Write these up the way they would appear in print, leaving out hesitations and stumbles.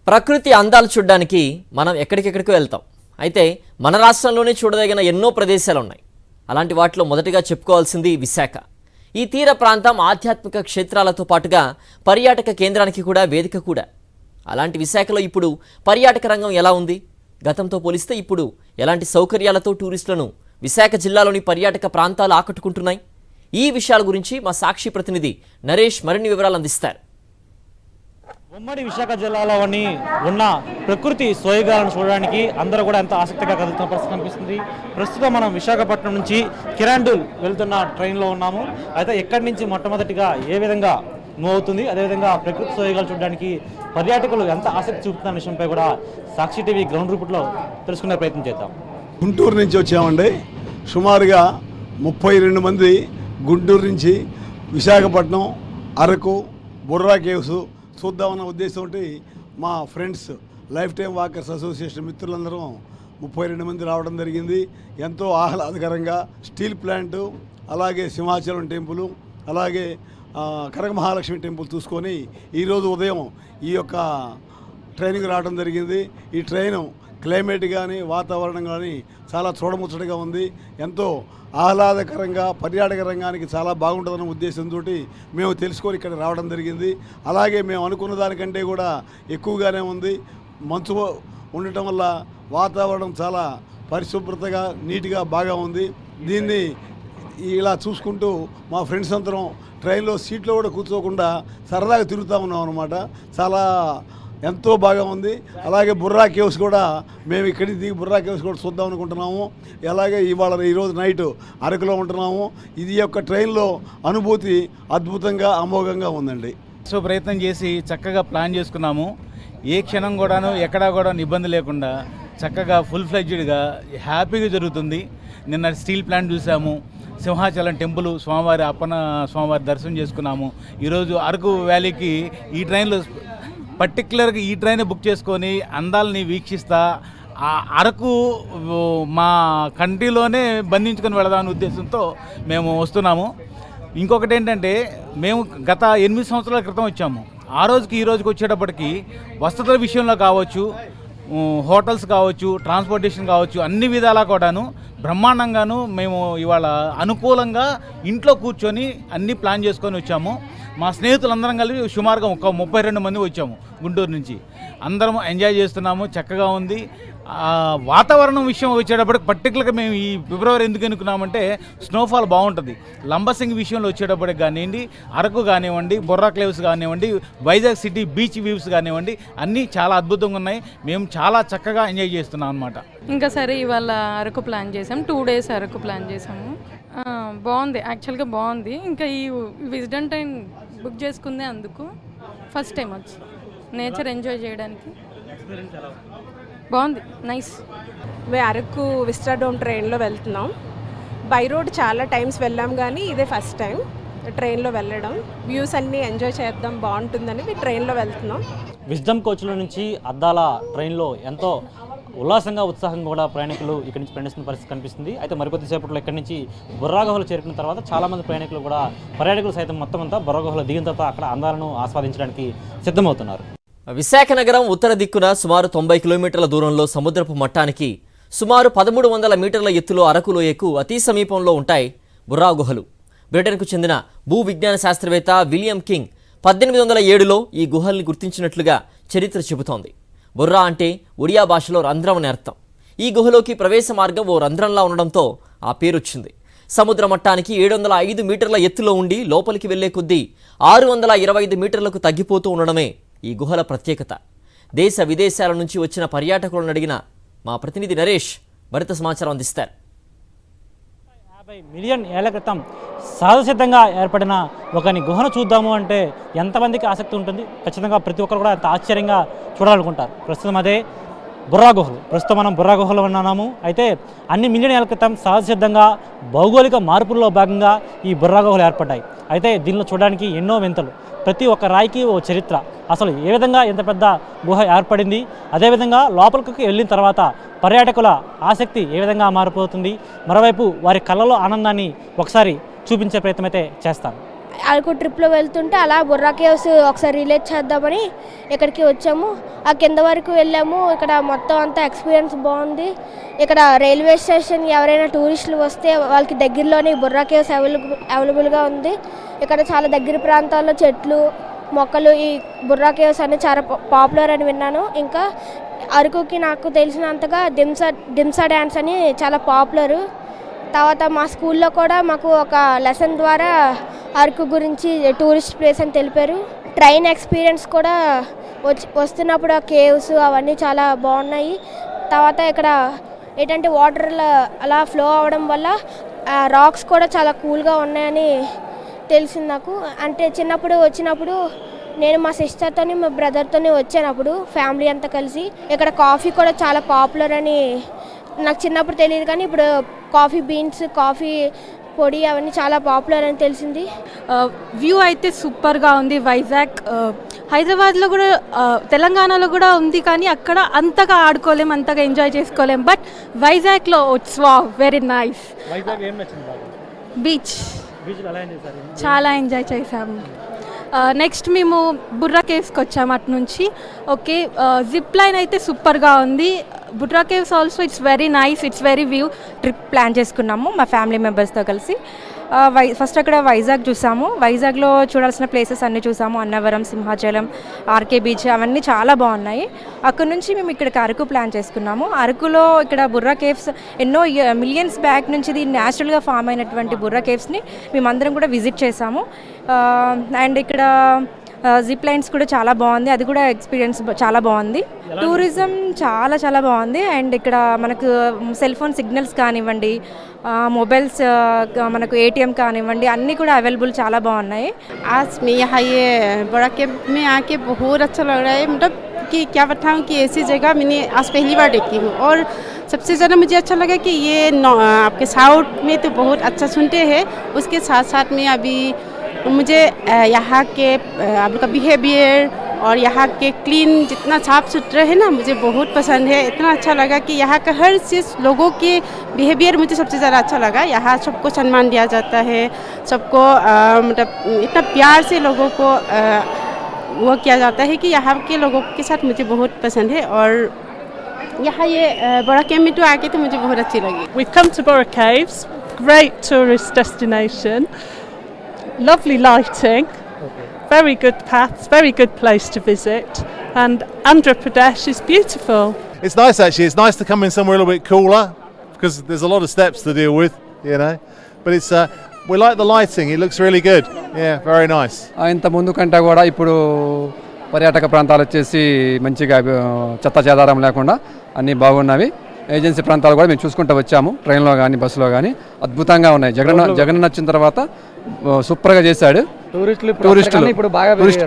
ప్రకృతి అందాలు చూడడానికి మనం ఎక్కడికెక్కడికో వెళ్తాం. అయితే మన రాష్ట్రంలోనే చూడదగిన ఎన్నో ప్రదేశాలు ఉన్నాయి. అలాంటి వాటిలో మొదటగా చెప్పుకోవాల్సింది విశాఖ. ఈ తీర ప్రాంతం ఆధ్యాత్మిక క్షేత్రాలతో పాటుగా పర్యాటక కేంద్రానికి కూడా వేదిక కూడా. అలాంటి విశాఖలో ఇప్పుడు పర్యాటక రంగం ఎలా ఉంది? గతంతో పోలిస్తే ఇప్పుడు ఎలాంటి సౌకర్యాలతో టూరిస్టులను విశాఖ జిల్లాలోని పర్యాటక ప్రాంతాలు ఆకట్టుకుంటున్నాయి? ఈ విషయాల గురించి మా సాక్షి ప్రతినిధి నరేష్ మరిన్ని వివరాలు అందిస్తారు. ఉమ్మడి విశాఖ జిల్లాలోని ఉన్న ప్రకృతి సోయగాలను చూడడానికి అందరూ కూడా ఎంతో ఆసక్తిగా కదులుతున్న పరిస్థితి కనిపిస్తుంది. ప్రస్తుతం మనం విశాఖపట్నం నుంచి కిరాండూల్ వెళ్తున్న ట్రైన్లో ఉన్నాము. అయితే ఎక్కడి నుంచి మొట్టమొదటిగా ఏ విధంగా మూవ్ అవుతుంది, అదేవిధంగా ప్రకృతి సోయగాలు చూడడానికి పర్యాటకులు ఎంత ఆసక్తి చూపుతున్న విషయంపై కూడా సాక్షి టీవీ గ్రౌండ్ రిపోర్ట్లో తెలుసుకునే ప్రయత్నం చేద్దాం. గుంటూరు నుంచి వచ్చామండి. సుమారుగా 32 మంది గుంటూరు నుంచి విశాఖపట్నం, అరకు, బుర్రా కేవ్స్ చూద్దామన్న ఉద్దేశంతో మా friends lifetime walkers association మిత్రులందరం 32 మంది రావడం జరిగింది. ఎంతో ఆహ్లాదకరంగా స్టీల్ ప్లాంటు, అలాగే సింహాచలం టెంపుల్, అలాగే కనక మహాలక్ష్మి టెంపుల్ చూసుకొని ఈరోజు ఉదయం ఈ యొక్క ట్రైన్కి రావడం జరిగింది. ఈ ట్రైను క్లైమేట్ కానీ వాతావరణం కానీ చాలా చూడముచ్చటగా ఉంది. ఎంతో ఆహ్లాదకరంగా పర్యాటక రంగానికి చాలా బాగుంటుందన్న ఉద్దేశంతో మేము తెలుసుకొని ఇక్కడ రావడం జరిగింది. అలాగే మేము అనుకున్న దానికంటే కూడా ఎక్కువగానే ఉంది. మంచు ఉండటం వల్ల వాతావరణం చాలా పరిశుభ్రతగా నీట్గా బాగా ఉంది. దీన్ని ఇలా చూసుకుంటూ మా ఫ్రెండ్స్ అందరం ట్రైన్లో సీట్లో కూడా కూర్చోకుండా సరదాగా తిరుగుతూ ఉన్నాం అన్నమాట. చాలా ఎంతో బాగా ఉంది. అలాగే బుర్రా కేవ్స్ కూడా మేము ఇక్కడికి దిగి బుర్రా కేవ్స్ కూడా చూద్దాం అనుకుంటున్నాము. అలాగే ఈరోజు నైట్ అరకులో ఉంటున్నాము. ఇది యొక్క ట్రైన్లో అనుభూతి అద్భుతంగా అమోఘంగా ఉందండి. సో ప్రయత్నం చేసి చక్కగా ప్లాన్ చేసుకున్నాము. ఏ క్షణం కూడాను ఎక్కడా కూడా ఇబ్బంది లేకుండా చక్కగా ఫుల్ ఫ్లెడ్జ్డ్గా హ్యాపీగా జరుగుతుంది. నిన్న స్టీల్ ప్లాంట్ చూసాము, సింహాచలం టెంపుల్ స్వామివారి అప్పన్న స్వామివారి దర్శనం చేసుకున్నాము. ఈరోజు అరకు వ్యాలీకి ఈ ట్రైన్లో పర్టికులర్గా ఈ ట్రైన్ బుక్ చేసుకొని అందాలని వీక్షిస్తా ఆ అరకు మా కంట్రీలోనే బంధించుకొని వెళదామనే ఉద్దేశంతో మేము వస్తున్నాము. ఇంకొకటి ఏంటంటే మేము గత 8 సంవత్సరాల క్రితం వచ్చాము. ఆ రోజుకి ఈ రోజుకి వచ్చేటప్పటికి వసతుల విషయంలో కావచ్చు, హోటల్స్ కావచ్చు, ట్రాన్స్పోర్టేషన్ కావచ్చు, అన్ని విధాలా కూడాను బ్రహ్మాండంగాను మేము ఇవాళ అనుకూలంగా ఇంట్లో కూర్చొని అన్నీ ప్లాన్ చేసుకొని వచ్చాము. మా స్నేహితులందరం కలిపి సుమారుగా ఒక 32 మంది వచ్చాము గుంటూరు నుంచి. అందరం ఎంజాయ్ చేస్తున్నాము, చక్కగా ఉంది. వాతావరణం విషయం వచ్చేటప్పటికి పర్టికులర్గా మేము ఈ ఫిబ్రవరి ఎందుకు అనుకున్నామంటే స్నోఫాల్ బాగుంటుంది. లంబసింగ్ విషయంలో వచ్చేటప్పటికి కానివ్వండి, అరకు కానివ్వండి, బొర్రా క్లేవ్స్ కానివ్వండి, వైజాగ్ సిటీ బీచ్ వ్యూస్ కానివ్వండి, అన్నీ చాలా అద్భుతంగా ఉన్నాయి. మేము చాలా చక్కగా ఎంజాయ్ చేస్తున్నాం అనమాట. ఇంకా సరే ఇవాళ అరకు ప్లాన్ చేసాం, 2 days అరకు ప్లాన్ చేసాము. బాగుంది, యాక్చువల్గా బాగుంది. ఇంకా ఈ విజిటన్ టైం బుక్ చేసుకుందే అందుకు ఫస్ట్ టైం వచ్చి నేచర్ ఎంజాయ్ చేయడానికి బాగుంది, నైస్. మేము అరకు విస్టాడోమ్ ట్రైన్లో వెళ్తున్నాం. బై రోడ్ చాలా టైమ్స్ వెళ్ళాం కానీ ఇదే ఫస్ట్ టైం ట్రైన్లో వెళ్ళడం. వ్యూస్ అన్నీ ఎంజాయ్ చేద్దాం, బాగుంటుందని మేము ట్రైన్లో వెళ్తున్నాం. విజ్డమ్ కోచ్ల నుంచి అద్దాల ట్రైన్లో ఎంతో ఉల్లాసంగా ఉత్సాహంగా కూడా ప్రయాణికులు ఇక్కడి నుంచి ప్రయాణిస్తున్న పరిస్థితి కనిపిస్తుంది. అయితే మరికొద్దిసేపట్లో ఇక్కడి నుంచి బుర్రా గుహలు చేరుకున్న తర్వాత చాలామంది ప్రయాణికులు కూడా పర్యాటకులు సైతం మొత్తం అంతా బుర్రా గుహలు దిగిన తర్వాత అక్కడ అందాలను ఆస్వాదించడానికి సిద్ధమవుతున్నారు. విశాఖ నగరం ఉత్తర దిక్కున సుమారు 90 కిలోమీటర్ల దూరంలో సముద్రపు మట్టానికి సుమారు 1300 మీటర్ల ఎత్తులో అరకు లోయకు అతి సమీపంలో ఉంటాయి బుర్రా గుహలు. బ్రిటన్కు చెందిన భూ విజ్ఞాన శాస్త్రవేత్త విలియం కింగ్ 1807లో ఈ గుహల్ని గుర్తించినట్లుగా చరిత్ర చెబుతోంది. బుర్రా అంటే ఒడియా భాషలో రంధ్రం అని అర్థం. ఈ గుహలోకి ప్రవేశ మార్గం ఓ రంధ్రంలా ఉండడంతో ఆ పేరొచ్చింది. సముద్ర మట్టానికి 705 మీటర్ల ఎత్తులో ఉండి లోపలికి వెళ్లే కొద్దీ 625 మీటర్లకు తగ్గిపోతూ ఉండడమే ఈ గుహల ప్రత్యేకత. దేశ విదేశాల నుంచి వచ్చిన పర్యాటకులను అడిగిన మా ప్రతినిధి నరేష్ మరింత సమాచారం అందిస్తారు. 50 మిలియన్ ఏళ్ల క్రితం సహజసిద్ధంగా ఏర్పడిన ఒకని గుహను చూద్దాము అంటే ఎంతమందికి ఆసక్తి ఉంటుంది? ఖచ్చితంగా ప్రతి ఒక్కరు కూడా ఎంత ఆశ్చర్యంగా చూడాలనుకుంటారు. ప్రస్తుతం అదే బుర్రా గుహలు. ప్రస్తుతం మనం బుర్రా గుహలో ఉన్నాము. అయితే అన్ని మిలియన్ ఏళ్ల క్రితం సహజసిద్ధంగా భౌగోళిక మార్పుల్లో భాగంగా ఈ బుర్రా గుహలు ఏర్పడ్డాయి. అయితే దీనిలో చూడడానికి ఎన్నో వింతలు, ప్రతి ఒక్క రాయికి ఓ చరిత్ర. అసలు ఏ విధంగా ఎంత పెద్ద గుహ ఏర్పడింది, అదేవిధంగా లోపలికి వెళ్ళిన తర్వాత పర్యాటకుల ఆసక్తి ఏ విధంగా మారిపోతుంది, మరోవైపు వారి కళ్ళలో ఆనందాన్ని ఒకసారి చూపించే ప్రయత్నం అయితే చేస్తాను. అరకు ట్రిప్లో వెళ్తుంటే అలా బుర్రా కేవ్స్ ఒకసారి రిలేట్ చేద్దామని ఇక్కడికి వచ్చాము. ఆ కింద వరకు వెళ్ళాము. ఇక్కడ మొత్తం అంతా ఎక్స్పీరియన్స్ బాగుంది. ఇక్కడ రైల్వే స్టేషన్ ఎవరైనా టూరిస్టులు వస్తే వాళ్ళకి దగ్గరలోనే బుర్రా కేవ్స్ అవైలబుల్గా ఉంది. ఇక్కడ చాలా దగ్గర ప్రాంతాల్లో చెట్లు మొక్కలు ఈ బుర్రా కేవ్స్ అనేది చాలా పాపులర్ అని విన్నాను. ఇంకా అరకుకి నాకు తెలిసినంతగా దింసా డ్యాన్స్ అని చాలా పాపులరు. తర్వాత మా స్కూల్లో కూడా మాకు ఒక లెసన్ ద్వారా అరకు గురించి టూరిస్ట్ ప్లేస్ అని తెలిపారు. ట్రైన్ ఎక్స్పీరియన్స్ కూడా వస్తున్నప్పుడు ఆ కేవ్స్ అవన్నీ చాలా బాగున్నాయి. తర్వాత ఇక్కడ ఏంటంటే వాటర్ అలా ఫ్లో అవ్వడం వల్ల రాక్స్ కూడా చాలా కూల్గా ఉన్నాయని తెలిసింది నాకు. అంటే చిన్నప్పుడు వచ్చినప్పుడు నేను మా సిస్టర్తోని మా బ్రదర్తోని వచ్చానప్పుడు ఫ్యామిలీ అంతా కలిసి. ఇక్కడ కాఫీ కూడా చాలా పాపులర్ అని నాకు చిన్నప్పుడు తెలియదు, కానీ ఇప్పుడు కాఫీ బీన్స్ కాఫీ పొడి అవన్నీ చాలా పాపులర్ అని తెలిసింది. వ్యూ అయితే సూపర్గా ఉంది. వైజాగ్ హైదరాబాద్లో కూడా తెలంగాణలో కూడా ఉంది, కానీ అక్కడ అంతగా ఆడుకోలేం, అంతగా ఎంజాయ్ చేసుకోలేం. బట్ వైజాగ్లో ఇట్స్ వెరీ నైస్. బీచ్ చాలా ఎంజాయ్ చేసాము. నెక్స్ట్ మేము బుర్రా కేవ్స్కి వచ్చాము అటు నుంచి. ఓకే, జిప్ లైన్ అయితే సూపర్గా ఉంది. Borra caves also it's very nice, it's very view. Trip plan చేసుకున్నాము మా ఫ్యామిలీ మెంబర్స్తో కలిసి. ఫస్ట్ అక్కడ వైజాగ్ చూసాము. వైజాగ్లో చూడాల్సిన ప్లేసెస్ అన్నీ చూసాము. అన్నవరం, సింహాచలం, ఆర్కే బీచ్ అవన్నీ చాలా బాగున్నాయి. అక్కడ నుంచి మేము ఇక్కడికి అరకు ప్లాన్ చేసుకున్నాము. అరకులో ఇక్కడ బుర్రా కేవ్స్ ఎన్నో మిలియన్స్ బ్యాక్ నుంచి ఇది న్యాచురల్గా ఫామ్ అయినటువంటి బుర్రా కేవ్స్ని మేమందరం కూడా విజిట్ చేసాము. అండ్ ఇక్కడ జిప్ లైన్స్ కూడా చాలా బాగుంది, అది కూడా ఎక్స్పీరియన్స్ చాలా బాగుంది. టూరిజం చాలా చాలా బాగుంది. అండ్ ఇక్కడ మనకు సెల్ ఫోన్ సిగ్నల్స్ కానివ్వండి, మొబైల్స్ మనకు ఏటీఎం కానివ్వండి, అన్నీ కూడా అవైలబుల్ చాలా బాగున్నాయి. आज मैं यहाँ ये बड़ा कैंप में आके बहुत अच्छा लग रहा है. मतलब कि क्या बताऊँ कि ऐसी जगह मैंने आज पहली बार देखी हूँ. और सबसे ज़्यादा मुझे अच्छा लगा कि ये आपके साउथ में तो बहुत अच्छा सुनते हैं, उसके साथ साथ में अभी मुझे यहाँ के आप लोग का बिहेवियर और यहाँ के क्लीन जितना साफ सुथरा है ना, मुझे बहुत पसंद है. इतना अच्छा लगा कि यहाँ का हर चीज़ लोगों के बिहेवियर मुझे सबसे ज़्यादा अच्छा लगा. यहाँ सबको सम्मान दिया जाता है, सबको मतलब इतना प्यार से लोगों को वो किया जाता है कि यहाँ के लोगों के साथ मुझे बहुत पसंद है. और यहाँ ये बड़ा कैंप में तो आके तो मुझे बहुत अच्छी लगी. We've come to Bora Caves, great tourist destination, lovely lighting, very good paths, very good place to visit, and Andhra Pradesh is beautiful. It's nice actually, it's nice to come in somewhere a little bit cooler because there's a lot of steps to deal with, you know, but it's we like the lighting, it looks really good. Yeah, very nice. ఇంత ముందు కంటే కూడా ఇప్పుడు పర్యాటక ప్రాంతాలు వచ్చేసి మంచిగా చెత్త చెదారం లేకుండా అన్నీ బాగున్నవి. ఏజెన్సీ ప్రాంతాలు కూడా మేము చూసుకుంటూ వచ్చాము, ట్రైన్లో కానీ బస్సులో కానీ అద్భుతంగా ఉన్నాయి. జగన్ వచ్చిన తర్వాత సూపర్గా చేశాడు.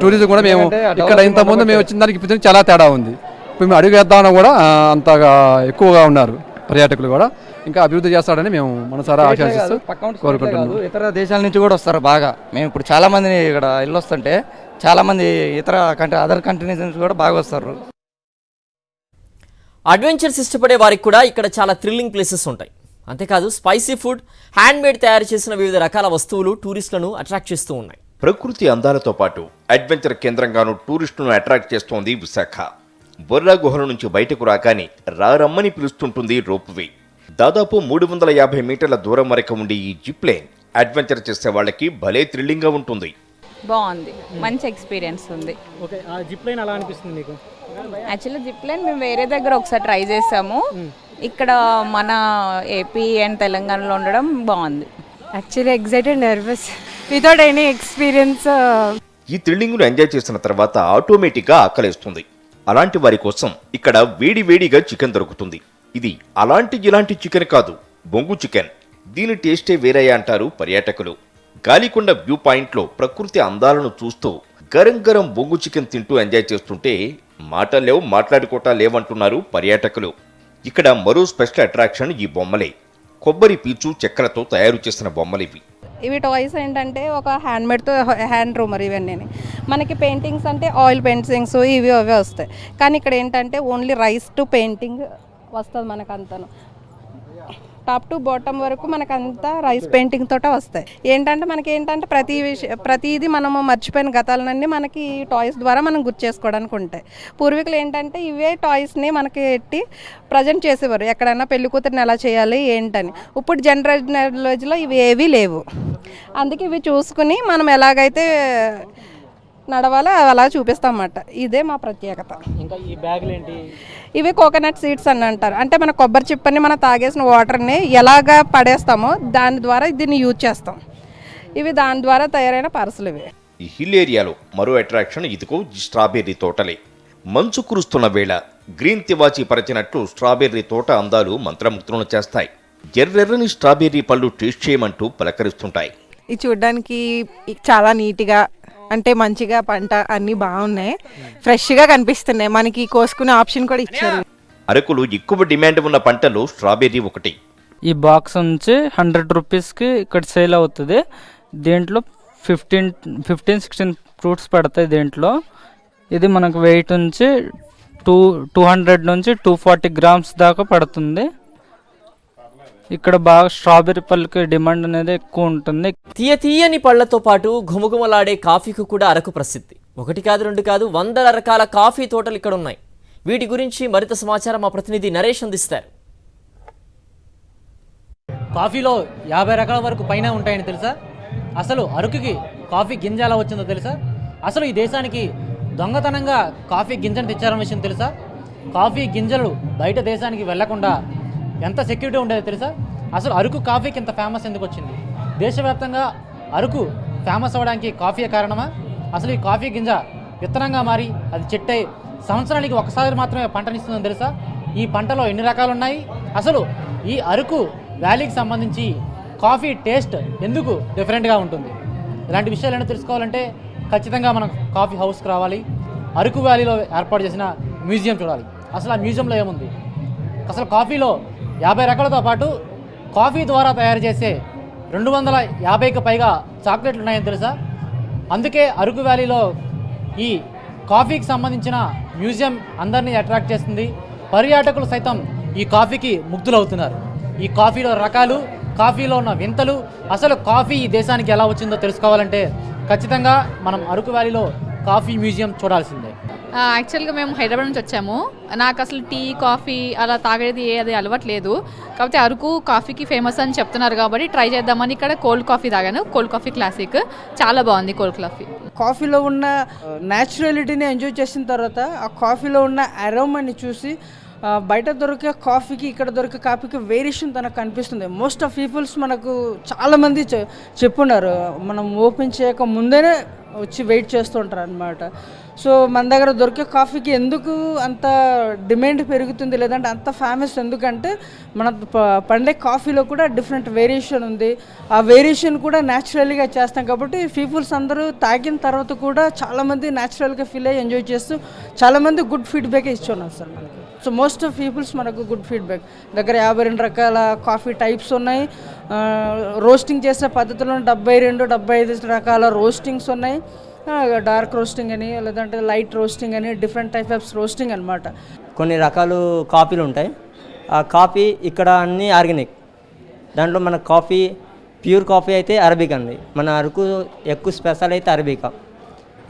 టూరిజం కూడా మేము ఇక్కడ ఇంతకుముందు మేము వచ్చిన దానికి ఇప్పుడు చాలా తేడా ఉంది. ఇప్పుడు మేము అడుగు వేద్దామని కూడా అంతగా ఎక్కువగా ఉన్నారు పర్యాటకులు కూడా. ఇంకా అభివృద్ధి చేస్తాడని మేము మనసారా ఆశిస్తూ కోరుకుంటున్నాము. ఇతర దేశాల నుంచి కూడా వస్తారు బాగా. మేము ఇప్పుడు చాలా మందిని ఇక్కడ వెళ్ళొస్తుంటే చాలా మంది ఇతర అదర్ కంట్రీస్ నుంచి కూడా బాగా వస్తారు. అడ్వెంచర్స్ ఇష్టపడే వారికి కూడా ఇక్కడ చాలా థ్రిల్లింగ్ ప్లేసెస్ ఉంటాయి. అంతేకాదు స్పైసీ ఫుడ్, హ్యాండ్మేడ్ తయారు చేసిన వివిధ రకాల వస్తువులు టూరిస్టులను అట్రాక్ట్ చేస్తూ ఉన్నాయి. ప్రకృతి అందాలతో పాటు అడ్వెంచర్ కేంద్రంగాను టూరిస్టులను అట్రాక్ట్ చేస్తోంది విశాఖ. బొర్రా గుహల నుంచి బయటకు రాగానే రమ్మని పిలుస్తుంటుంది రోప్వే. దాదాపు 350 మీటర్ల దూరం వరకు ఉండే ఈ జిప్ లైన్ అడ్వెంచర్ చేసే వాళ్ళకి భలే థ్రిల్లింగ్ గా ఉంటుంది. బాగుంది, మంచి ఎక్స్పీరియన్స్ ఉంది. ఓకే, ఆ జిప్ లైన్ ఎలా అనిపిస్తుంది మీకు? యాక్చువల్లీ జిప్ లైన్ మేము వేరే దగ్గర ఒకసారి ట్రై చేసాము. ఇక్కడ మన ఏపీ అండ్ తెలంగాణలో ఉండడం బాగుంది. Actually excited, nervous, without any experience. ఈ థ్రిల్లింగ్ను ఎంజాయ్ చేసిన తర్వాత ఆటోమేటిక్గా ఆకలేస్తుంది. అలాంటి వారి కోసం ఇక్కడ వేడివేడిగా చికెన్ దొరుకుతుంది. ఇది ఇలాంటి చికెన్ కాదు, బొంగు చికెన్. దీని టేస్టే వేరే అంటారు పర్యాటకులు. గాలికొండ వ్యూ పాయింట్లో ప్రకృతి అందాలను చూస్తూ గరం గరం బొంగు చికెన్ తింటూ ఎంజాయ్ చేస్తుంటే మాటలేవు, మాట్లాడుకోవటం లేవంటున్నారు పర్యాటకులు. ఇక్కడ మరో స్పెషల్ అట్రాక్షన్ ఈ బొమ్మలే. కొబ్బరి పీచు చెక్కలతో తయారు చేసిన బొమ్మలివి. ఇవి టాయ్స్ ఏంటంటే ఒక హ్యాండ్మేడ్తో హ్యాండ్ రూమర్. ఇవన్నీ మనకి పెయింటింగ్స్ అంటే ఆయిల్ పెయింటింగ్స్ ఇవి అవే వస్తాయి, కానీ ఇక్కడ ఏంటంటే ఓన్లీ రైస్ టు పెయింటింగ్ వస్తుంది మనకు అంతను. టాప్ టు బాటమ్ వరకు మనకంతా రైస్ పెయింటింగ్ తోట వస్తాయి. ఏంటంటే ప్రతిదీ మనము మర్చిపోయిన గతాలన్నీ మనకి ఈ టాయ్స్ ద్వారా మనం గుర్తు చేసుకోవడానికి ఉంటాయి. పూర్వీకులు ఏంటంటే ఇవే టాయ్స్ని మనకి ఎట్టి ప్రజెంట్ చేసేవారు, ఎక్కడైనా పెళ్లి కూతురిని ఎలా చేయాలి ఏంటని. ఇప్పుడు జనరేషన్లో ఇవి ఏవీ లేవు. అందుకే ఇవి చూసుకుని మనం ఎలాగైతే నడవాలో అలా చూపిస్తాం అన్నమాట. ఇదే మా ప్రత్యేకత. ఇంకా ఈ బ్యాగులు ఏంటి? ఇవి కోకోనట్ సీడ్స్ అని అంటారు. అంటే మన కొబ్బరి చిప్పని మనం తాగేసిన వాటర్ని ఎలాగా పడేస్తామో దాని ద్వారా దీన్ని యూజ్ చేస్తాం. ఇవి దాని ద్వారా తయారైన పార్సల్. ఇవి ఈ హిల్ ఏరియాలో మరో అట్రాక్షన్ ఇదిగో స్ట్రాబెర్రీ తోటలే. మంచు కురుస్తున్న వేళ గ్రీన్ తివాచీ పరిచినట్లు స్ట్రాబెర్రీ తోట అందాలు మంత్రముగ్ధులను చేస్తాయి. ఎర్రెర్రని స్ట్రాబెర్రీ పళ్ళు టేస్ట్ చేయమంటూ పలకరిస్తుంటాయి. ఇది చూడడానికి చాలా నీట్గా, అంటే మంచిగా పంట అన్నీ బాగున్నాయి, ఫ్రెష్గా కనిపిస్తున్నాయి. మనకి కోసుకునే ఆప్షన్ కూడా ఇచ్చారు. అరకులు ఎక్కువ డిమాండ్ ఉన్న పంటలో స్ట్రాబెర్రీ ఒకటి. ఈ బాక్స్ నుంచి 100 రూపీస్కి ఇక్కడ సేల్ అవుతుంది. దీంట్లో 15-16 ఫ్రూట్స్ పడతాయి దీంట్లో. ఇది మనకు వెయిట్ నుంచి 200 నుంచి 240 గ్రామ్స్ దాకా పడుతుంది. ఇక్కడ బాగా స్ట్రాబెర్రీ పళ్ళకి డిమాండ్ అనేది ఎక్కువ ఉంటుంది. తీయని పళ్లతో పాటు ఘుమఘుమలాడే కాఫీకి కూడా అరకు ప్రసిద్ధి. 1 కాదు 2 కాదు, వందల రకాల కాఫీ తోటలు ఇక్కడ ఉన్నాయి. వీటి గురించి మరింత సమాచారం మా ప్రతినిధి నరేష్ అందిస్తారు. కాఫీలో 50 రకాల వరకు పైన ఉంటాయని తెలుసా? అసలు అరకుకి కాఫీ గింజ ఎలా వచ్చిందో తెలుసా? అసలు ఈ దేశానికి దొంగతనంగా కాఫీ గింజను తెచ్చారన్న విషయం తెలుసా? కాఫీ గింజలు బయట దేశానికి వెళ్లకుండా ఎంత సెక్యూరిటీ ఉండేదో తెలుసా? అసలు అరకు కాఫీకి ఇంత ఫేమస్ ఎందుకు వచ్చింది? దేశవ్యాప్తంగా అరకు ఫేమస్ అవ్వడానికి కాఫీ కారణమా? అసలు ఈ కాఫీ గింజ విత్తనంగా మారి అది చెట్టై సంవత్సరానికి ఒకసారి మాత్రమే పంటనిస్తుందని తెలుసా? ఈ పంటలో ఎన్ని రకాలు ఉన్నాయి? అసలు ఈ అరకు వ్యాలీకి సంబంధించి కాఫీ టేస్ట్ ఎందుకు డిఫరెంట్గా ఉంటుంది? ఇలాంటి విషయాలను తెలుసుకోవాలంటే ఖచ్చితంగా మనం కాఫీ హౌస్కి రావాలి. అరకు వ్యాలీలో ఏర్పాటు చేసిన మ్యూజియం చూడాలి. అసలు ఆ మ్యూజియంలో ఏముంది? అసలు కాఫీలో 50 రకాలతో పాటు కాఫీ ద్వారా తయారు చేసే 250కి పైగా చాక్లెట్లు ఉన్నాయని తెలుసా? అందుకే అరకు వ్యాలీలో ఈ కాఫీకి సంబంధించిన మ్యూజియం అందరినీ అట్రాక్ట్ చేస్తుంది. పర్యాటకులు సైతం ఈ కాఫీకి ముగ్ధులవుతున్నారు. ఈ కాఫీలో రకాలు, కాఫీలో ఉన్న వింతలు, అసలు కాఫీ ఈ దేశానికి ఎలా వచ్చిందో తెలుసుకోవాలంటే ఖచ్చితంగా మనం అరకు వ్యాలీలో కాఫీ మ్యూజియం చూడాల్సిందే. యాక్చువల్గా మేము హైదరాబాద్ నుంచి వచ్చాము. నాకు అసలు టీ, కాఫీ అలా తాగేది అది అలవాట్లేదు. కాకపోతే అరకు కాఫీకి ఫేమస్ అని చెప్తున్నారు కాబట్టి ట్రై చేద్దామని ఇక్కడ కోల్డ్ కాఫీ తాగాను. కోల్డ్ కాఫీ క్లాసిక్, చాలా బాగుంది కోల్డ్ కాఫీ. కాఫీలో ఉన్న న్యాచురాలిటీని ఎంజాయ్ చేసిన తర్వాత ఆ కాఫీలో ఉన్న అరోమాని చూసి బయట దొరికే కాఫీకి ఇక్కడ దొరికే కాఫీకి వేరియేషన్ తనకు కనిపిస్తుంది. మోస్ట్ ఆఫ్ పీపుల్స్ మనకు చాలామంది చెప్పున్నారు, మనం ఓపెన్ చేయక ముందేనే వచ్చి వెయిట్ చేస్తూ ఉంటారు అనమాట. సో మన దగ్గర దొరికే కాఫీకి ఎందుకు అంత డిమాండ్ పెరుగుతుంది, లేదంటే అంత ఫేమస్ ఎందుకంటే మన పండే కాఫీలో కూడా డిఫరెంట్ వేరియేషన్ ఉంది. ఆ వేరియేషన్ కూడా న్యాచురల్గా చేస్తాం కాబట్టి పీపుల్స్ అందరూ తాగిన తర్వాత కూడా చాలామంది న్యాచురల్గా ఫీల్ అయ్యి ఎంజాయ్ చేస్తూ చాలామంది గుడ్ ఫీడ్బ్యాక్ ఇస్తున్నారు సార్ మనకి. సో మోస్ట్ ఆఫ్ పీపుల్స్ మనకు గుడ్ ఫీడ్బ్యాక్. దగ్గర 52 రకాల కాఫీ టైప్స్ ఉన్నాయి. రోస్టింగ్ చేసే పద్ధతిలో 72-75 రకాల రోస్టింగ్స్ ఉన్నాయి. డార్క్ రోస్టింగ్ అని, లేదంటే లైట్ రోస్టింగ్ అని, డిఫరెంట్ టైప్ ఆఫ్ రోస్టింగ్ అనమాట. కొన్ని రకాలు కాఫీలు ఉంటాయి. ఆ కాఫీ ఇక్కడ అన్నీ ఆర్గానిక్. దాంట్లో మన కాఫీ ప్యూర్ కాఫీ అయితే అరబికా అండి. మన అరకు ఎక్కువ స్పెషల్ అయితే అరబికా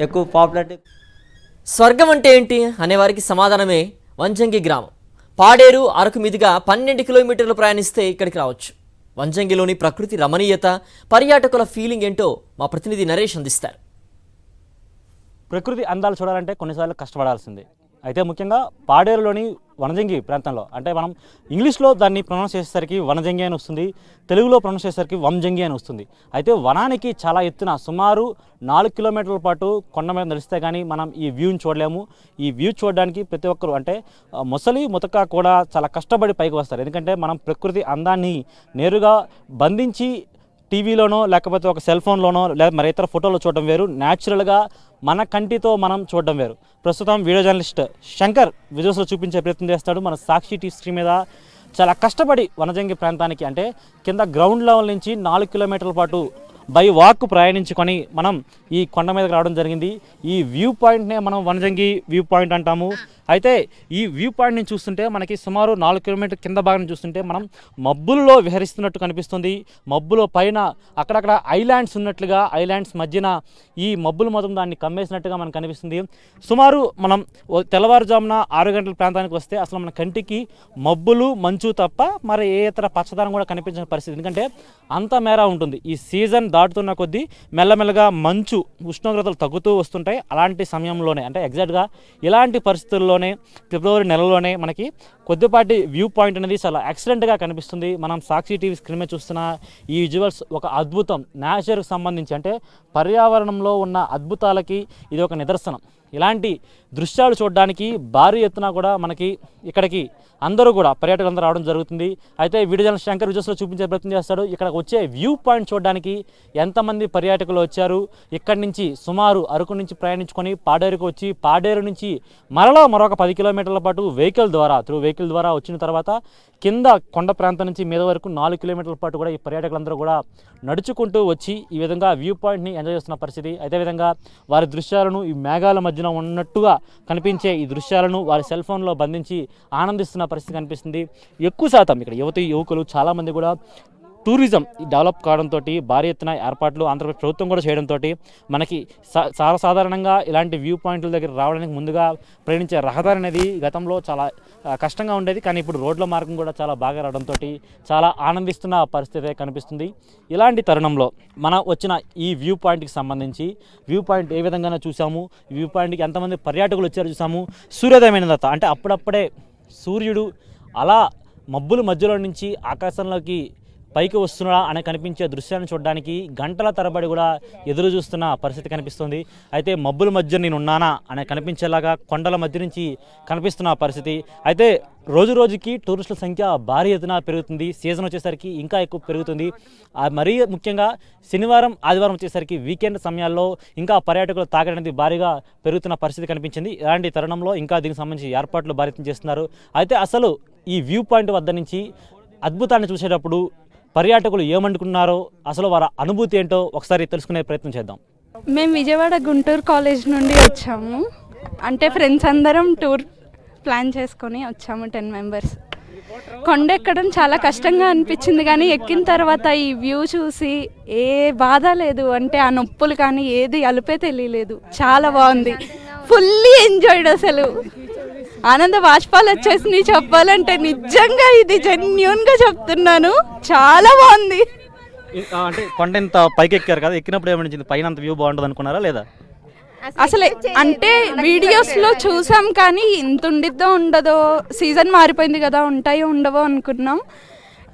ఎక్కువ పాపులారిటీ. స్వర్గం అంటే ఏంటి అనేవారికి సమాధానమే వంజంగి గ్రామం. పాడేరు అరకు మీదుగా 12 కిలోమీటర్లు ప్రయాణిస్తే ఇక్కడికి రావచ్చు. వంజంగిలోని ప్రకృతి రమణీయత, పర్యాటకుల ఫీలింగ్ ఏంటో మా ప్రతినిధి నరేష్ అందిస్తారు. ప్రకృతి అందాలు చూడాలంటే కొన్నిసార్లు కష్టపడాల్సిందే. అయితే ముఖ్యంగా పాడేరులోని వనజంగి ప్రాంతంలో, అంటే మనం ఇంగ్లీష్లో దాన్ని ప్రొనౌన్స్ చేసేసరికి వనజంగి అని వస్తుంది, తెలుగులో ప్రొనౌన్స్ చేసేసరికి వంజంగి అని వస్తుంది. అయితే వనానికి చాలా ఎత్తున సుమారు 4 కిలోమీటర్ల పాటు కొండ మీద నడిస్తే కానీ మనం ఈ వ్యూని చూడలేము. ఈ వ్యూ చూడడానికి ప్రతి ఒక్కరు, అంటే ముసలి ముతక కూడా చాలా కష్టపడి పైకి వస్తారు. ఎందుకంటే మనం ప్రకృతి అందాన్ని నేరుగా బంధించి టీవీలోనో లేకపోతే ఒక సెల్ ఫోన్లోనో లేదా మరి ఇతర ఫోటోలో చూడడం వేరు, న్యాచురల్గా మన కంటితో మనం చూడడం వేరు. ప్రస్తుతం వీడియో జర్నలిస్ట్ శంకర్ విజువల్స్లో చూపించే ప్రయత్నం చేస్తాడు. మన సాక్షి టీవీ స్క్రీన్ మీద చాలా కష్టపడి వనజంగి ప్రాంతానికి, అంటే కింద గ్రౌండ్ లెవెల్ నుంచి 4 కిలోమీటర్ల పాటు బై వాక్ ప్రయాణించుకొని మనం ఈ కొండ మీదకి రావడం జరిగింది. ఈ వ్యూ పాయింట్నే మనం వనజంగి వ్యూ పాయింట్ అంటాము. అయితే ఈ వ్యూ పాయింట్ని చూస్తుంటే మనకి సుమారు 4 కిలోమీటర్ కింద భాగం చూస్తుంటే మనం మబ్బుల్లో విహరిస్తున్నట్టు కనిపిస్తుంది. మబ్బులో పైన అక్కడక్కడ ఐలాండ్స్ ఉన్నట్లుగా, ఐలాండ్స్ మధ్యన ఈ మబ్బులు మొత్తం దాన్ని కమ్మేసినట్టుగా మనకు కనిపిస్తుంది. సుమారు మనం తెల్లవారుజామున 6 గంటల ప్రాంతానికి వస్తే అసలు మన కంటికి మబ్బులు మంచు తప్ప మరి ఏ ఇతర పచ్చదనం కూడా కనిపించిన పరిస్థితి. ఎందుకంటే అంత మేర ఉంటుంది. ఈ సీజన్ దాటుతున్న కొద్దీ మెల్లమెల్లగా మంచు ఉష్ణోగ్రతలు తగ్గుతూ వస్తుంటాయి. అలాంటి సమయంలోనే అంటే ఎగ్జాక్ట్గా ఇలాంటి పరిస్థితుల్లోనే ఫిబ్రవరి నెలలోనే మనకి కొద్దిపాటి వ్యూ పాయింట్ అనేది చాలా ఎక్సలెంట్గా కనిపిస్తుంది. మనం సాక్షి టీవీ స్క్రీన్ మీద చూస్తున్న ఈ విజువల్స్ ఒక అద్భుతం. నేచర్కి సంబంధించి అంటే పర్యావరణంలో ఉన్న అద్భుతాలకి ఇది ఒక నిదర్శనం. ఇలాంటి దృశ్యాలు చూడడానికి భారీ ఎత్తున కూడా మనకి ఇక్కడికి అందరూ కూడా పర్యాటకులందరూ రావడం జరుగుతుంది. అయితే వీడియో జర్నలిస్ట్ శంకర్ విజువల్స్లో చూపించే ప్రయత్నం చేస్తాడు. ఇక్కడికి వచ్చే వ్యూ పాయింట్ చూడడానికి ఎంతమంది పర్యాటకులు వచ్చారు, ఇక్కడి నుంచి సుమారు అరకు నుంచి ప్రయాణించుకొని పాడేరుకు వచ్చి పాడేరు నుంచి మరొక 10 కిలోమీటర్ల పాటు వెహికల్ ద్వారా వచ్చిన తర్వాత కింద కొండ ప్రాంతం నుంచి మీద వరకు 4 కిలోమీటర్ల పాటు కూడా ఈ పర్యాటకులందరూ కూడా నడుచుకుంటూ వచ్చి ఈ విధంగా వ్యూ పాయింట్ని ఎంజాయ్ చేస్తున్న పరిస్థితి. అదేవిధంగా వారి దృశ్యాలను ఈ మేఘాల మధ్యన ఉన్నట్టుగా కనిపించే ఈ దృశ్యాలను వారి సెల్ ఫోన్లో బంధించి ఆనందిస్తున్న పరిస్థితి కనిపిస్తుంది. ఎక్కువ శాతం ఇక్కడ యువకులు చాలామంది కూడా టూరిజం డెవలప్ కావడంతో భారీ ఎత్తున ఏర్పాట్లు ఆంధ్రప్రదేశ్ ప్రభుత్వం కూడా చేయడంతో మనకి సాధారణంగా ఇలాంటి వ్యూ పాయింట్ల దగ్గర రావడానికి ముందుగా ప్రయాణించే రహదారి అనేది గతంలో చాలా కష్టంగా ఉండేది. కానీ ఇప్పుడు రోడ్ల మార్గం కూడా చాలా బాగా రావడంతో చాలా ఆనందిస్తున్న పరిస్థితి కనిపిస్తుంది. ఇలాంటి తరుణంలో మనం వచ్చిన ఈ వ్యూ పాయింట్కి సంబంధించి వ్యూ పాయింట్ ఏ విధంగా చూసాము, వ్యూ పాయింట్కి ఎంతమంది పర్యాటకులు వచ్చారో చూసాము. సూర్యోదయమైన తర్వాత అంటే అప్పుడప్పుడే సూర్యుడు అలా మబ్బుల మధ్యలో నుంచి ఆకాశంలోకి పైకి వస్తున్నా అని కనిపించే దృశ్యాన్ని చూడడానికి గంటల తరబడి కూడా ఎదురు చూస్తున్న పరిస్థితి కనిపిస్తుంది. అయితే మబ్బుల మధ్య నేను ఉన్నానా అని కనిపించేలాగా కొండల మధ్య నుంచి కనిపిస్తున్న పరిస్థితి. అయితే రోజు రోజుకి టూరిస్టుల సంఖ్య భారీ ఎత్తున పెరుగుతుంది. సీజన్ వచ్చేసరికి ఇంకా ఎక్కువ పెరుగుతుంది. మరీ ముఖ్యంగా శనివారం ఆదివారం వచ్చేసరికి వీకెండ్ సమయాల్లో ఇంకా పర్యాటకులు తాకిడి అనేది భారీగా పెరుగుతున్న పరిస్థితి కనిపించింది. ఇలాంటి తరుణంలో ఇంకా దీనికి సంబంధించి ఏర్పాట్లు భారీ చేస్తున్నారు. అయితే అసలు ఈ వ్యూ పాయింట్ వద్ద నుంచి అద్భుతాన్ని చూసేటప్పుడు పర్యాటకులు ఏమనుకున్నారో అసలు వారి అనుభూతి ఏంటో ఒకసారి తెలుసుకునే ప్రయత్నం చేద్దాం. మేము విజయవాడ గుంటూరు కాలేజ్ నుండి వచ్చాము. అంటే ఫ్రెండ్స్ అందరం టూర్ ప్లాన్ చేసుకొని వచ్చాము 10 మెంబర్స్. కొండ ఎక్కడం చాలా కష్టంగా అనిపించింది, కానీ ఎక్కిన తర్వాత ఈ వ్యూ చూసి ఏ బాధ లేదు. అంటే ఆ నొప్పులు కానీ ఏది అలుపే తెలియలేదు. చాలా బాగుంది. Fully enjoyed. అసలు ఆనంద బాష్పాలు వచ్చేసి చెప్పాలంటే నిజంగా ఇది జెన్యూన్గా చెప్తున్నాను, చాలా బాగుంది. అంటే కొండ ఇంత పైకి ఎక్కారు కదా, ఎక్కినప్పుడు ఏమనిపించింది? పైన అంత వ్యూ బాగుంటుంది అనుకున్నారా లేదా? అసలు అంటే వీడియోస్లో చూసాం కానీ ఇంత ఉండిద్దో ఉండదో, సీజన్ మారిపోయింది కదా, ఉంటాయో ఉండవో అనుకున్నాం.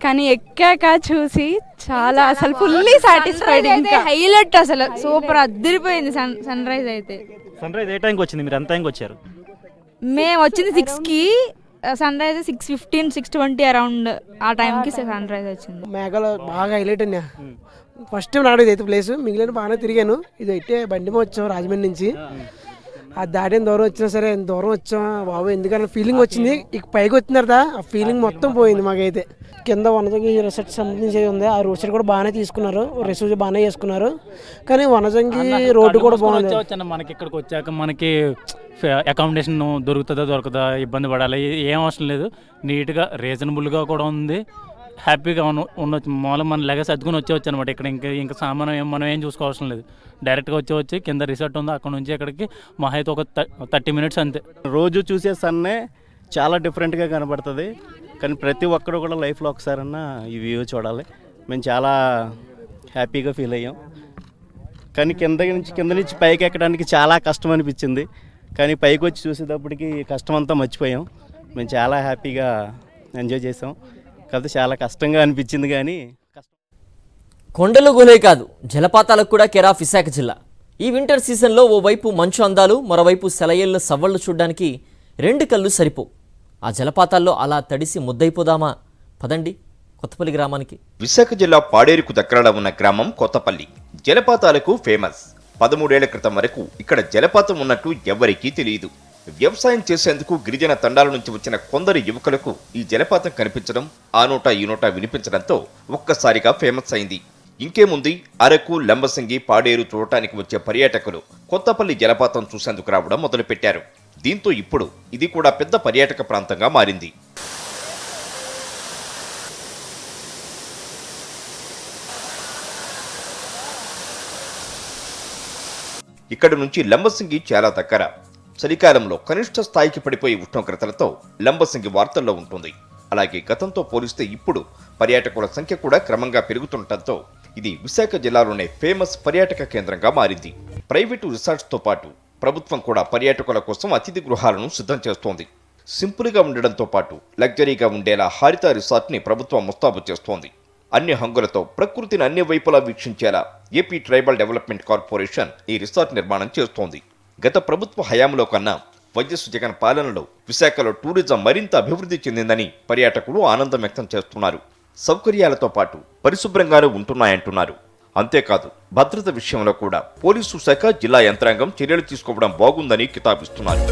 కానీ ఎక్కాక చూసి చాలా అసలు ఫుల్లీ సాటిస్ఫైడ్. ఇంకా హైలైట్ అసలు సూపర్ అదిరిపోయింది. సన్ రైజ్ అయితే. సన్ రైజ్ ఏ టైంకి వచ్చింది? మీరు ఎంత టైంకి వచ్చారు? మేము వచ్చింది 6కి, సన్ రైజ్ 6:15, 6:20 అరౌండ్ ఆ టైంకి సన్ రైజ్ వచ్చింది. మేఘాలు బాగా హైలైట్ అన్నా. ఫస్ట్ టైం రావడం ఇదైతే ప్లేస్. మిగిలిన బాగానే తిరిగాను. ఇది అయితే బండి మీద వచ్చాం రాజమండ్రి నుంచి. ఆ దాటిన దూరం వచ్చినా సరే ఎంత దూరం వచ్చాం బాబు, ఎందుకంటే ఫీలింగ్ వచ్చింది. ఇక పైకి వచ్చిన తర్వాత ఆ ఫీలింగ్ మొత్తం పోయింది మాకైతే. కింద వనజంగి రిసార్ట్ సంబంధించి ఉంది. ఆ రోడ్ సైడ్ కూడా బాగానే తీసుకున్నారు, రిసార్ట్ బాగానే చేసుకున్నారు. కానీ వనజంగి రోడ్డు కూడా బాగుంది. మనకి ఇక్కడికి వచ్చాక మనకి అకామిడేషన్ దొరుకుతుందా ఇబ్బంది పడాలి ఏం అవసరం లేదు. నీట్గా రీజనబుల్గా కూడా ఉంది. హ్యాపీగా ఉండొచ్చు. మామూలుగా మన లగేజ్ సర్దుకుని వచ్చేవచ్చు అనమాట. ఇక్కడ ఇంకా సామానం మనం ఏం చూసుకోవాల్సిన లేదు. డైరెక్ట్గా వచ్చి కింద రిసార్ట్ ఉంది, అక్కడ నుంచి ఇక్కడికి మహా అయితే ఒక 30 మినిట్స్ అంతే. రోజు చూసే సన్నే చాలా డిఫరెంట్గా కనబడుతుంది. కానీ ప్రతి ఒక్కరు కూడా లైఫ్లో ఒకసారన్నా ఈ వ్యూ చూడాలి. మేము చాలా హ్యాపీగా ఫీల్ అయ్యాం. కానీ కింద నుంచి పైకి ఎక్కడానికి చాలా కష్టం అనిపించింది. కానీ పైకి వచ్చి చూసేటప్పటికి కష్టం అంతా మర్చిపోయాం. మేము చాలా హ్యాపీగా ఎంజాయ్ చేసాం. కాకపోతే చాలా కష్టంగా అనిపించింది. కానీ కొండలు గుహలే కాదు, జలపాతాలకు కూడా కేర్ ఆఫ్ విశాఖ జిల్లా. ఈ వింటర్ సీజన్లో ఓవైపు మంచు అందాలు, మరోవైపు సెలయేళ్ల సవ్వళ్లు చూడడానికి 2 కళ్ళు సరిపోవు. ఆ జలపాతాల్లో అలా తడిసి ముద్దైపోదామా? పదండి కొత్తపల్లి గ్రామానికి. విశాఖ జిల్లా పాడేరుకు దగ్గరలో ఉన్న గ్రామం కొత్తపల్లి జలపాతాలకు ఫేమస్. 13 ఏళ్ల క్రితం వరకు ఇక్కడ జలపాతం ఉన్నట్టు ఎవరికీ తెలియదు. వ్యవసాయం చేసేందుకు గిరిజన తండాల నుంచి వచ్చిన కొందరు యువకులకు ఈ జలపాతం కనిపించడం, ఆ నోట ఈ నోట వినిపించడంతో ఒక్కసారిగా ఫేమస్ అయింది. ఇంకేముంది, అరకు, లంబసింగి, పాడేరు చూడటానికి వచ్చే పర్యాటకులు కొత్తపల్లి జలపాతం చూసేందుకు రావడం మొదలుపెట్టారు. దీంతో ఇప్పుడు ఇది కూడా పెద్ద పర్యాటక ప్రాంతంగా మారింది. ఇక్కడి నుంచి లంబసింగి చాలా దగ్గర. చలికాలంలో కనిష్ట స్థాయికి పడిపోయే ఉష్ణోగ్రతలతో లంబసింగి వార్తల్లో ఉంటుంది. అలాగే గతంతో పోలిస్తే ఇప్పుడు పర్యాటకుల సంఖ్య కూడా క్రమంగా పెరుగుతుండటంతో ఇది విశాఖ జిల్లాలోనే ఫేమస్ పర్యాటక కేంద్రంగా మారింది. ప్రైవేటు రిసార్ట్స్తో పాటు ప్రభుత్వం కూడా పర్యాటకుల కోసం అతిథి గృహాలను సిద్ధం చేస్తోంది. సింపుల్గా ఉండడంతో పాటు లగ్జరీగా ఉండేలా హారిత రిసార్ట్ని ప్రభుత్వం ముస్తాబు చేస్తోంది. అన్ని హంగులతో ప్రకృతిని అన్ని వైపులా వీక్షించేలా ఏపీ ట్రైబల్ డెవలప్మెంట్ కార్పొరేషన్ ఈ రిసార్ట్ నిర్మాణం చేస్తోంది. గత ప్రభుత్వ హయాంలో కన్నా వైఎస్ జగన్ పాలనలో విశాఖలో టూరిజం మరింత అభివృద్ధి చెందిందని పర్యాటకులు ఆనందం వ్యక్తం చేస్తున్నారు. సౌకర్యాలతో పాటు పరిశుభ్రంగానూ ఉంటున్నాయంటున్నారు. అంతేకాదు, భద్రత విషయంలో కూడా పోలీసు శాఖ, జిల్లా యంత్రాంగం చర్యలు తీసుకోవడం బాగుందని కితాబిస్తున్నారు.